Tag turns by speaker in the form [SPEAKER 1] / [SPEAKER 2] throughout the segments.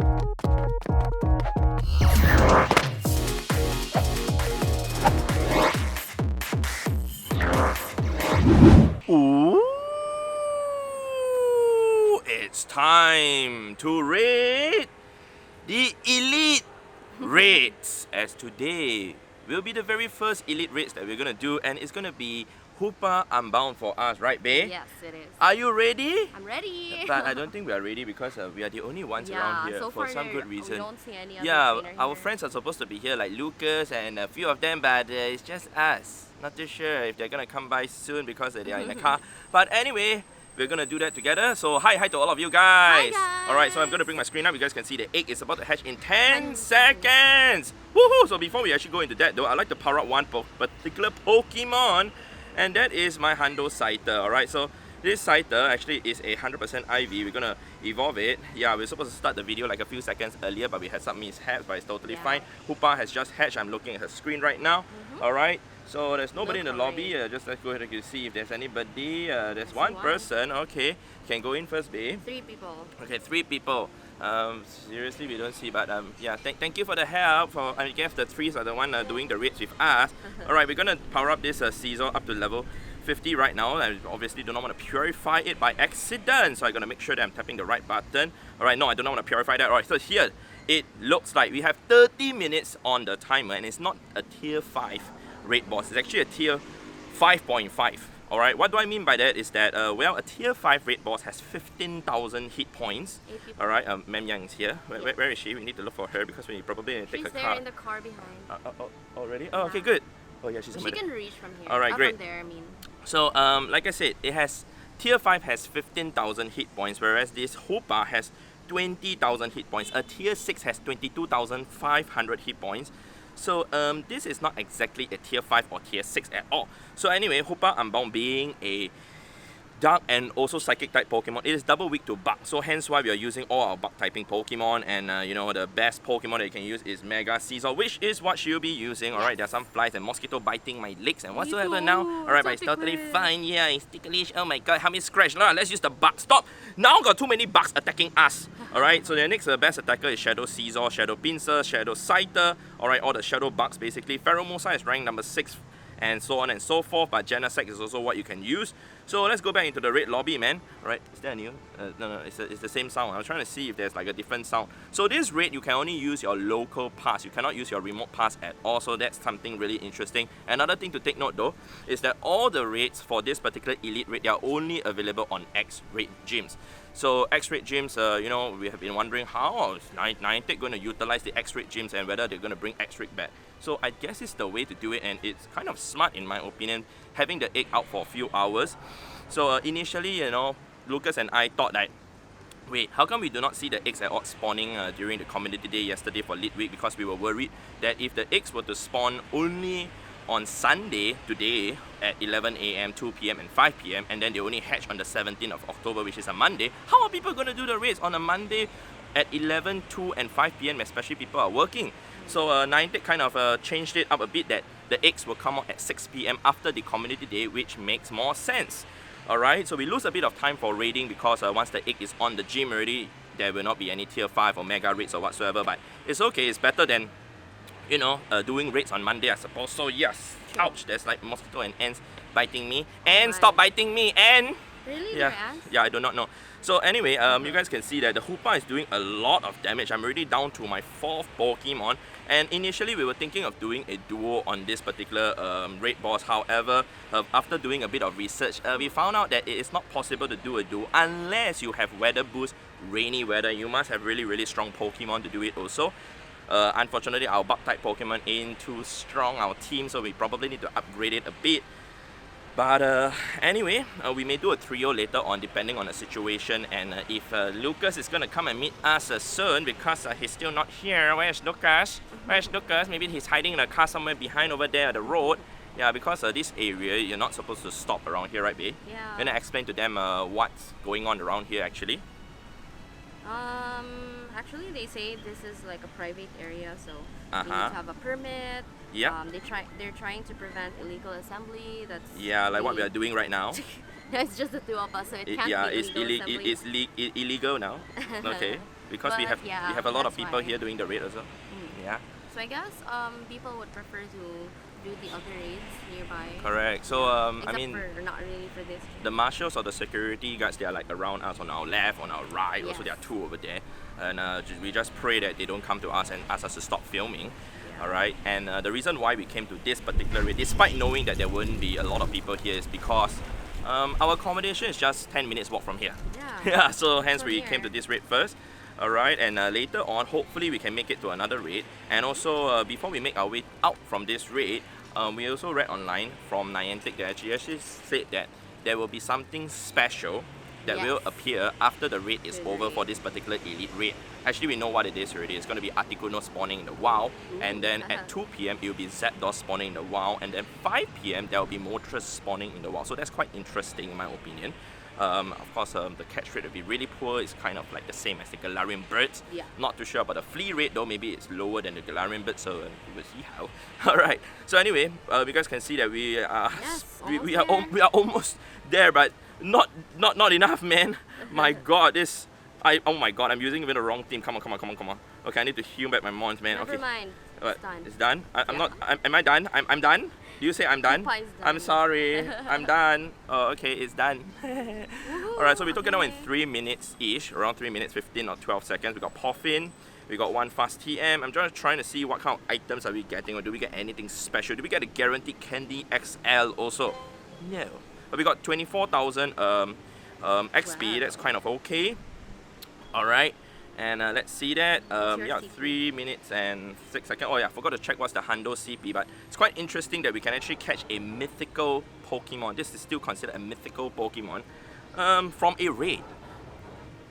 [SPEAKER 1] Ooh, it's time to rate the elite raids, as today will be the very first elite raids that we're gonna do, and it's gonna be Hoopa Unbound for us, right, Bae?
[SPEAKER 2] Yes, it is.
[SPEAKER 1] Are you ready?
[SPEAKER 2] I'm ready.
[SPEAKER 1] But I don't think we are ready because we are the only ones around here
[SPEAKER 2] so
[SPEAKER 1] for
[SPEAKER 2] far
[SPEAKER 1] some good reason.
[SPEAKER 2] We don't see any other
[SPEAKER 1] Yeah,
[SPEAKER 2] trainer
[SPEAKER 1] our
[SPEAKER 2] here.
[SPEAKER 1] friends are supposed to be here, like Lucas and a few of them, but it's just us. Not too sure if they're gonna come by soon because they are in the car. But anyway, we're gonna do that together. So hi to all of you guys.
[SPEAKER 2] Hi guys.
[SPEAKER 1] Alright, so I'm gonna bring my screen up. You guys can see the egg is about to hatch in 10 seconds. Woohoo! So before we actually go into that though, I'd like to power up one particular Pokemon, and that is my Hundo Scyther. Alright, so this Scyther actually is a 100% IV. We're gonna evolve it. Yeah, we're supposed to start the video like a few seconds earlier, but we had some mishaps, but it's totally fine. Hoopa has just hatched. I'm looking at her screen right now. Alright, so there's nobody in the lobby. Just let's go ahead and see if there's anybody. There's one person. Okay, can go in first, babe.
[SPEAKER 2] 3 people.
[SPEAKER 1] Okay, 3 people. Seriously, we don't see, but yeah, thank you for the help. I guess the 3s are the one doing the raids with us. Alright, we're gonna power up this Caesar up to level 50 right now. I obviously do not want to purify it by accident, so I'm gonna make sure that I'm tapping the right button. Alright, no, I do not want to purify that. Alright, so here it looks like we have 30 minutes on the timer, and it's not a tier 5 raid boss, it's actually a tier 5.5. Alright, what do I mean by that is that, well, a tier 5 raid boss has 15,000 hit points. Alright, Ma'am Yang is here. Where is she? We need to look for her because we probably take her car.
[SPEAKER 2] She's there in the car behind.
[SPEAKER 1] Already? Oh, okay, good. Oh yeah, she's
[SPEAKER 2] She can reach from here.
[SPEAKER 1] Alright, great.
[SPEAKER 2] From there, I mean.
[SPEAKER 1] So, like I said, it has tier 5 has 15,000 hit points, whereas this Hoopa has 20,000 hit points. A tier 6 has 22,500 hit points. So this is not exactly a tier 5 or tier 6 at all. So anyway, Hoopa Unbound being a Dark and also Psychic type Pokemon, it is double weak to Bug. So hence why we are using all our Bug typing Pokemon, and you know, the best Pokemon that you can use is Mega Caesar, which is what she'll be using. Alright, there are some flies and mosquito biting my legs and whatsoever now. Alright, but it's totally fine. Yeah, it's ticklish. Oh my god, how many scratch? No, let's use the Bug. Stop! Now got too many bugs attacking us. Alright, so the next best attacker is Shadow Caesar, Shadow Pinsir, Shadow Scyther. Alright, all the Shadow Bugs basically. Pheromosa is ranked number 6 and so on and so forth, but Genesect is also what you can use. So let's go back into the raid lobby, man. Alright, is there a new? No, it's the same sound. I was trying to see if there's like a different sound. So this raid, you can only use your local pass. You cannot use your remote pass at all, so that's something really interesting. Another thing to take note though, is that all the raids for this particular elite raid, they are only available on X-raid gyms. So X-raid gyms, you know, we have been wondering how is Niantic going to utilize the X-raid gyms and whether they're going to bring X-raid back. So I guess it's the way to do it, and it's kind of smart in my opinion, having the egg out for a few hours. So initially, you know, Lucas and I thought that, wait, how come we do not see the eggs at all spawning during the community day yesterday for Lit Week? Because we were worried that if the eggs were to spawn only on Sunday, today, at 11 AM, 2 PM and 5 PM, and then they only hatch on the 17th of October, which is a Monday, how are people going to do the raids on a Monday at 11, 2 and 5 PM, especially people are working? So Niantic kind of changed it up a bit, that the eggs will come out at 6 PM after the community day, which makes more sense. Alright, so we lose a bit of time for raiding because once the egg is on the gym already, there will not be any tier 5 or mega raids or whatsoever, but it's okay, it's better than, you know, doing raids on Monday, I suppose. So yes, ouch, there's like mosquito and ants biting me. And stop biting me, and
[SPEAKER 2] really?
[SPEAKER 1] Yeah, I do not know. So anyway, you guys can see that the Hoopa is doing a lot of damage. I'm already down to my 4th Pokemon, and initially we were thinking of doing a duo on this particular raid boss. However, after doing a bit of research, we found out that it is not possible to do a duo unless you have weather boost, rainy weather. You must have really strong Pokemon to do it also. Unfortunately, our bug type Pokemon ain't too strong, our team, so we probably need to upgrade it a bit. But anyway, we may do a trio later on depending on the situation, and if Lucas is going to come and meet us soon, because he's still not here. Where's Lucas? Where's Lucas? Maybe he's hiding in a car somewhere behind over there at the road. Yeah, because this area, you're not supposed to stop around here, right, babe?
[SPEAKER 2] Yeah.
[SPEAKER 1] I'm going to explain to them what's going on around here actually.
[SPEAKER 2] Actually, they say this is like a private area, so you need to
[SPEAKER 1] Uh-huh.
[SPEAKER 2] have a permit.
[SPEAKER 1] Yeah.
[SPEAKER 2] They're trying to prevent illegal assembly. That's
[SPEAKER 1] Yeah, like what we are doing right now.
[SPEAKER 2] No, it's just the two of us, so it can't
[SPEAKER 1] Yeah,
[SPEAKER 2] be
[SPEAKER 1] it's
[SPEAKER 2] illegal assembly.
[SPEAKER 1] illegal now. Okay. because we
[SPEAKER 2] But,
[SPEAKER 1] have
[SPEAKER 2] yeah,
[SPEAKER 1] we have a lot of
[SPEAKER 2] that's
[SPEAKER 1] people
[SPEAKER 2] why.
[SPEAKER 1] here doing the raid also. Yeah.
[SPEAKER 2] So I guess people would prefer to do the other raids nearby.
[SPEAKER 1] Correct. So I
[SPEAKER 2] Except
[SPEAKER 1] mean,
[SPEAKER 2] for not really for this.
[SPEAKER 1] the marshals or the security guards, they are like around us on our left, on our right. Also,
[SPEAKER 2] Yes.
[SPEAKER 1] there are two over there, and we just pray that they don't come to us and ask us to stop filming.
[SPEAKER 2] Yeah.
[SPEAKER 1] All right. And the reason why we came to this particular raid, despite knowing that there wouldn't be a lot of people here, is because our accommodation is just 10 minutes walk from here.
[SPEAKER 2] Yeah.
[SPEAKER 1] Yeah. So hence
[SPEAKER 2] So
[SPEAKER 1] we
[SPEAKER 2] near.
[SPEAKER 1] came to this raid first. Alright, and later on, hopefully we can make it to another raid. And also, before we make our way out from this raid, we also read online from Niantic that actually said that there will be something special that
[SPEAKER 2] Yes.
[SPEAKER 1] will appear after the raid is
[SPEAKER 2] The
[SPEAKER 1] over
[SPEAKER 2] raid.
[SPEAKER 1] for this particular elite raid. Actually, we know what it is already. It's going to be Articuno spawning in the WoW, and then at 2 p.m. it will be Zapdos spawning in the WoW, and then 5 p.m. there will be Moltres spawning in the WoW. So that's quite interesting in my opinion. Of course, the catch rate will be really poor. It's kind of like the same as the Galarian birds.
[SPEAKER 2] Yeah.
[SPEAKER 1] Not too sure about the flea rate though. Maybe it's lower than the Galarian bird, so we will see how. Alright, so anyway, you guys can see that we are
[SPEAKER 2] Yes,
[SPEAKER 1] we
[SPEAKER 2] almost
[SPEAKER 1] are
[SPEAKER 2] there.
[SPEAKER 1] we are almost there, but not enough, man. My God, oh my God, I'm using even the wrong team. Come on. Okay, I need to heal back my mons, man.
[SPEAKER 2] Never
[SPEAKER 1] Okay.
[SPEAKER 2] mind.
[SPEAKER 1] What?
[SPEAKER 2] It's done.
[SPEAKER 1] It's done? I'm
[SPEAKER 2] Yeah.
[SPEAKER 1] not. Am I done? I'm done? Do you say I'm done?
[SPEAKER 2] Hoopa is
[SPEAKER 1] I'm
[SPEAKER 2] done.
[SPEAKER 1] sorry. I'm done. Oh, okay, it's done. Alright, so we took it out in
[SPEAKER 2] okay.
[SPEAKER 1] 3 minutes-ish, around 3 minutes 15 or 12 seconds. We got Poffin, we got one fast TM. I'm just trying to see what kind of items are we getting, or do we get anything special? Do we get a guaranteed Candy XL also? No. But we got 24,000 XP,
[SPEAKER 2] Wow.
[SPEAKER 1] that's kind of okay. Alright. And let's see that.
[SPEAKER 2] What's your
[SPEAKER 1] Yeah,
[SPEAKER 2] CP?
[SPEAKER 1] 3 minutes and 6 seconds. Oh yeah, I forgot to check what's the Hundo CP, but it's quite interesting that we can actually catch a mythical Pokemon. This is still considered a mythical Pokemon from a raid.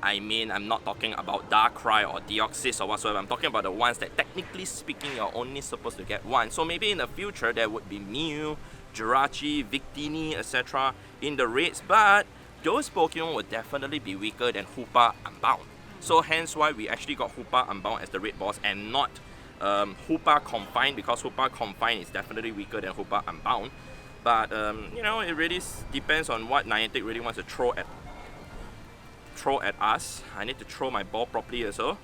[SPEAKER 1] I mean, I'm not talking about Darkrai or Deoxys or whatsoever. I'm talking about the ones that technically speaking you're only supposed to get one. So maybe in the future there would be Mew, Jirachi, Victini, etc. in the raids, but those Pokemon would definitely be weaker than Hoopa Unbound. So hence why we actually got Hoopa Unbound as the raid boss and not Hoopa Confined, because Hoopa Confined is definitely weaker than Hoopa Unbound. But you know, it really depends on what Niantic really wants to throw at us. I need to throw my ball properly also.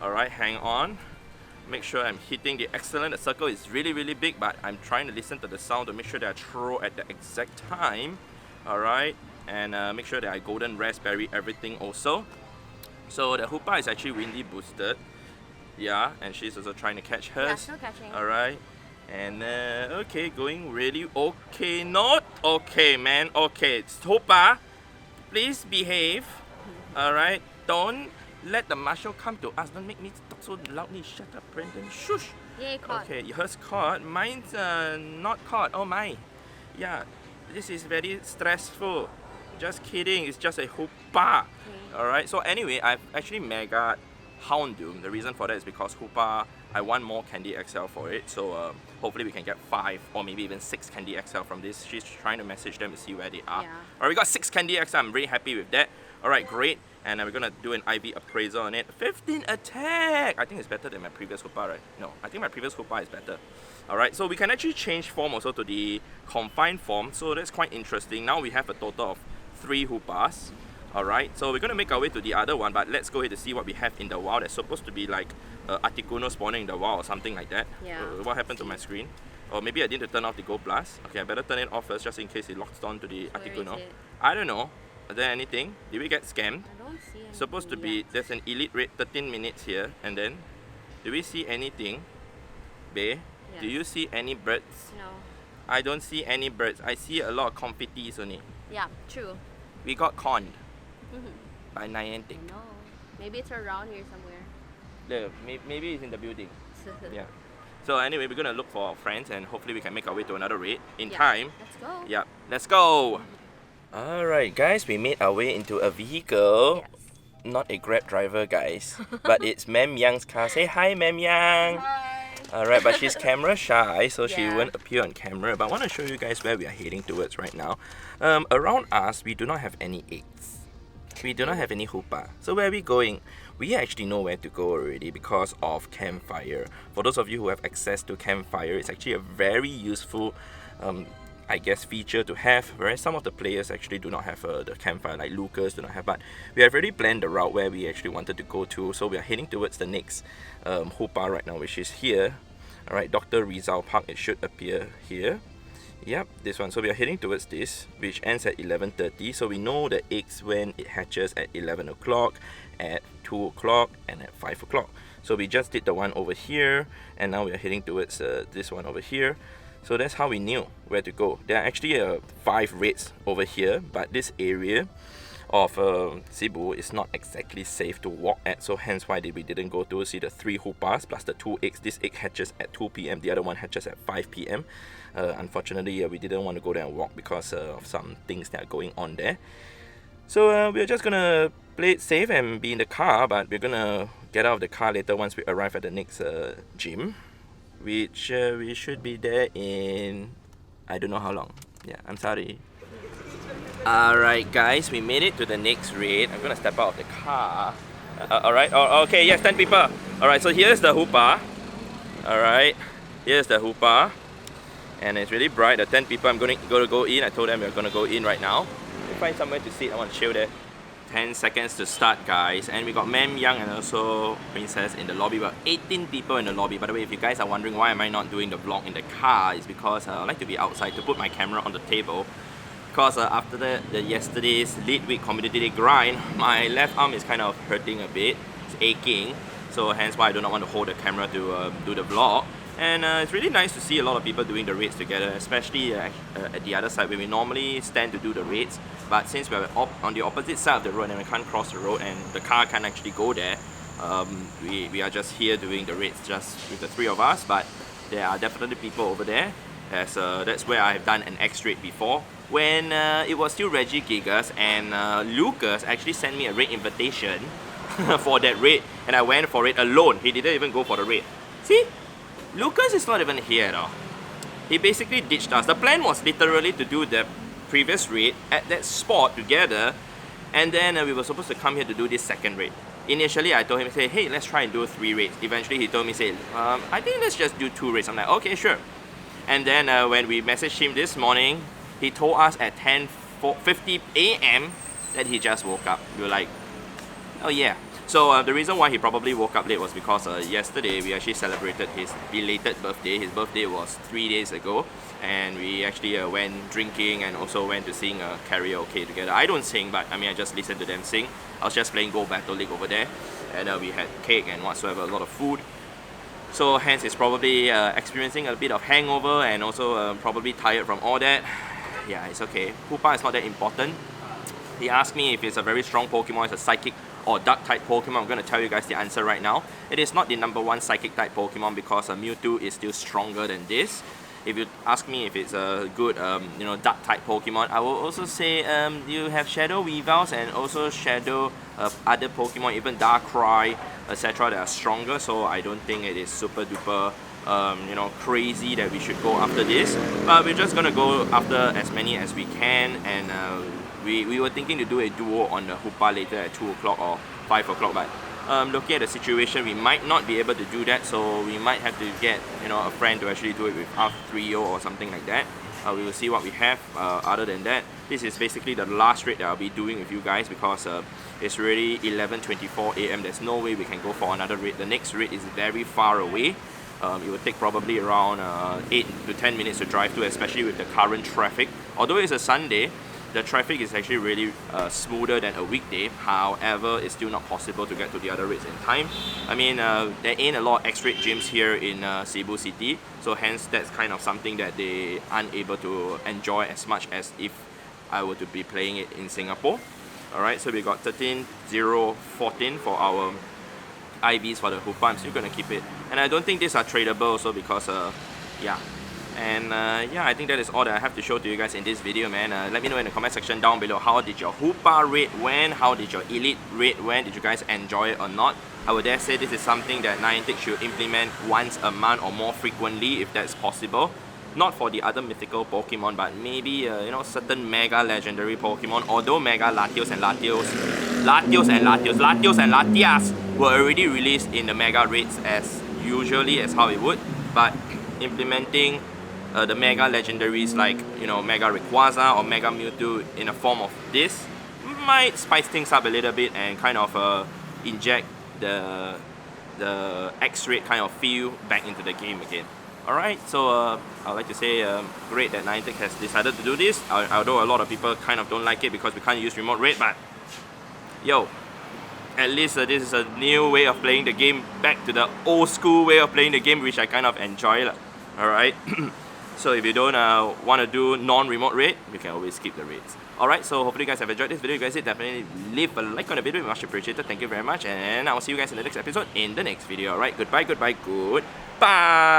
[SPEAKER 1] Alright, hang on. Make sure I'm hitting the excellent. The circle is really big, but I'm trying to listen to the sound to make sure that I throw at the exact time. Alright, and make sure that I golden raspberry everything also. So the Hoopa is actually windy boosted. Yeah, and she's also trying to catch hers.
[SPEAKER 2] Yeah, still catching.
[SPEAKER 1] Alright. And okay, going really okay. Not okay, man. Okay, Hoopa, please behave. Alright, don't let the marshal come to us. Don't make me talk so loudly. Shut up, Brandon. Shush.
[SPEAKER 2] Yay, caught.
[SPEAKER 1] Okay, yours caught. Mine's not caught. Oh my. Yeah, this is very stressful. Just kidding. It's just a Hoopa. Alright, so anyway, I've actually mega Houndoom. The reason for that is because Hoopa, I want more Candy XL for it. So hopefully we can get 5 or maybe even 6 Candy XL from this. She's trying to message them to see where they are.
[SPEAKER 2] Yeah.
[SPEAKER 1] Alright, we got 6 Candy XL. I'm really happy with that. Alright, great. And we're gonna do an IV appraisal on it. 15 attack! I think it's better than my previous Hoopa, right? No, I think my previous Hoopa is better. Alright, so we can actually change form also to the confined form. So that's quite interesting. Now we have a total of 3 Hoopas. Alright, so we're gonna make our way to the other one, but let's go ahead to see what we have in the wild. That's supposed to be like Articuno spawning in the wild or something like that.
[SPEAKER 2] Yeah.
[SPEAKER 1] What happened to my screen? Or maybe I didn't turn off the Go Plus. Okay, I better turn it off first just in case it locks on to the
[SPEAKER 2] Where is
[SPEAKER 1] Articuno.
[SPEAKER 2] it?
[SPEAKER 1] I don't know. Is there anything? Did we get scammed?
[SPEAKER 2] I don't see anything
[SPEAKER 1] Supposed to be,
[SPEAKER 2] yet.
[SPEAKER 1] there's an elite rate 13 minutes here, and then do we see anything? Bae, do
[SPEAKER 2] Yes.
[SPEAKER 1] you see any birds?
[SPEAKER 2] No.
[SPEAKER 1] I don't see any birds. I see a lot of confettis only.
[SPEAKER 2] Yeah, true.
[SPEAKER 1] We got conned
[SPEAKER 2] Mhm.
[SPEAKER 1] by Niantic.
[SPEAKER 2] I know. Maybe it's around here somewhere.
[SPEAKER 1] Yeah, maybe it's in the building. Yeah. So anyway, we're gonna look for our friends and hopefully we can make our way to another raid in
[SPEAKER 2] Yeah.
[SPEAKER 1] time.
[SPEAKER 2] Let's go.
[SPEAKER 1] Yeah, let's go! Alright guys, we made our way into a vehicle.
[SPEAKER 2] Yes.
[SPEAKER 1] Not a Grab driver guys, but it's Ma'am Yang's car. Say hi Ma'am Yang!
[SPEAKER 2] Hi.
[SPEAKER 1] Alright, but she's camera shy, so she
[SPEAKER 2] Yeah.
[SPEAKER 1] won't appear on camera. But I want to show you guys where we are heading towards right now. Around us, we do not have any eggs. We do not have any Hoopa. So where are we going? We actually know where to go already because of Campfire. For those of you who have access to Campfire, it's actually a very useful I guess, feature to have, whereas some of the players actually do not have the campfire, like Lucas do not have. But we have already planned the route where we actually wanted to go to, so we are heading towards the next Hoopa right now, which is here. Alright, Dr. Rizal Park, it should appear here. Yep, this one. So we are heading towards this, which ends at 11:30. So we know the eggs when it hatches at 11 o'clock, at 2 o'clock, and at 5 o'clock. So we just did the one over here, and now we are heading towards this one over here. So that's how we knew where to go. There are actually 5 raids over here, but this area of Cebu is not exactly safe to walk at, so hence why we didn't go to see the 3 Hoopas plus the 2 eggs. This egg hatches at 2 p.m, the other one hatches at 5 p.m. Unfortunately, we didn't want to go there and walk because of some things that are going on there. So we're just gonna play it safe and be in the car, but we're gonna get out of the car later once we arrive at the next gym, which we should be there in I don't know how long. Yeah, I'm sorry. Alright guys, we made it to the next raid. I'm gonna step out of the car. Alright, okay, yes, 10 people. Alright, so here's the Hoopa. Alright, here's the Hoopa. And it's really bright. The 10 people I'm gonna go in. I told them we're gonna go in right now. Find somewhere to sit. I want to chill there. 10 seconds to start, guys. And we got Ma'am Young and also Princess in the lobby. We're 18 people in the lobby. By the way, if you guys are wondering why am I not doing the vlog in the car, it's because I like to be outside to put my camera on the table. Because after yesterday's late week community day grind, my left arm is kind of hurting a bit. It's aching. So hence why I do not want to hold the camera to do the vlog. And it's really nice to see a lot of people doing the raids together, especially at the other side where we normally stand to do the raids. But since we're on the opposite side of the road and we can't cross the road and the car can't actually go there, we are just here doing the raids just with the 3 of us. But there are definitely people over there, as that's where I've done an X raid before. When it was still Reggie Gigas and Lucas actually sent me a raid invitation for that raid, and I went for it alone. He didn't even go for the raid. See? Lucas is not even here at all. He basically ditched us. The plan was literally to do the previous raid at that spot together, and then we were supposed to come here to do this second raid. Initially, I told him, say, hey, let's try and do 3 raids. Eventually, he told me, say, I think let's just do 2 raids. I'm like, okay, sure. And then when we messaged him this morning, he told us at 10:50 a.m. that he just woke up. We were like, oh yeah. So the reason why he probably woke up late was because yesterday we actually celebrated his belated birthday. His birthday was 3 days ago, and we actually went drinking and also went to sing karaoke together. I don't sing, but I mean I just listen to them sing. I was just playing Go Battle League over there, and we had cake and whatsoever, a lot of food. So hence he's probably experiencing a bit of hangover and also probably tired from all that. Yeah, it's okay. Hoopa is not that important. He asked me if it's a very strong Pokemon, it's a psychic or dark type Pokemon. I'm going to tell you guys the answer right now. It is not the #1 psychic type Pokemon because Mewtwo is still stronger than this. If you ask me if it's a good dark type Pokemon, I will also say you have Shadow Weavils and also Shadow other Pokemon, even Darkrai, etc. that are stronger, so I don't think it is super duper crazy that we should go after this. But we're just going to go after as many as we can, and we were thinking to do a duo on the Hoopa later at 2 o'clock or 5 o'clock, but looking at the situation, we might not be able to do that, so we might have to get a friend to actually do it with our trio or something like that. We will see what we have. Other than that, this is basically the last raid that I'll be doing with you guys because it's already 11:24 a.m. There's no way we can go for another raid. The next raid is very far away. It will take probably around 8 to 10 minutes to drive to, especially with the current traffic. Although it's a Sunday, the traffic is actually really smoother than a weekday. However, it's still not possible to get to the other raids in time. I mean, there ain't a lot of X-raid gyms here in Cebu City, so hence that's kind of something that they aren't able to enjoy as much as if I were to be playing it in Singapore. Alright, so we got 13-0-14 for our IVs for the Hoopa. I'm still going to keep it. And I don't think these are tradable also because, yeah. And yeah, I think that is all that I have to show to you guys in this video, man. Let me know in the comment section down below, how did your Hoopa raid went? How did your Elite raid went? Did you guys enjoy it or not? I would dare say this is something that Niantic should implement once a month or more frequently if that's possible. Not for the other mythical Pokemon, but maybe certain mega legendary Pokemon. Although Mega Latios and Latias were already released in the Mega raids as usually as how it would, but implementing the Mega Legendaries like, you know, Mega Rayquaza or Mega Mewtwo in a form of this might spice things up a little bit and kind of inject the X-rate kind of feel back into the game again. Alright, so I'd like to say great that Niantic has decided to do this, although a lot of people kind of don't like it because we can't use remote raid, but yo, at least this is a new way of playing the game, back to the old school way of playing the game, which I kind of enjoy. Alright, so if you don't want to do non-remote raid, you can always skip the raids. Alright, so hopefully you guys have enjoyed this video. If you guys did, definitely leave a like on the video, much appreciated. Thank you very much, and I will see you guys in the next episode in the next video. Alright, goodbye, goodbye, goodbye.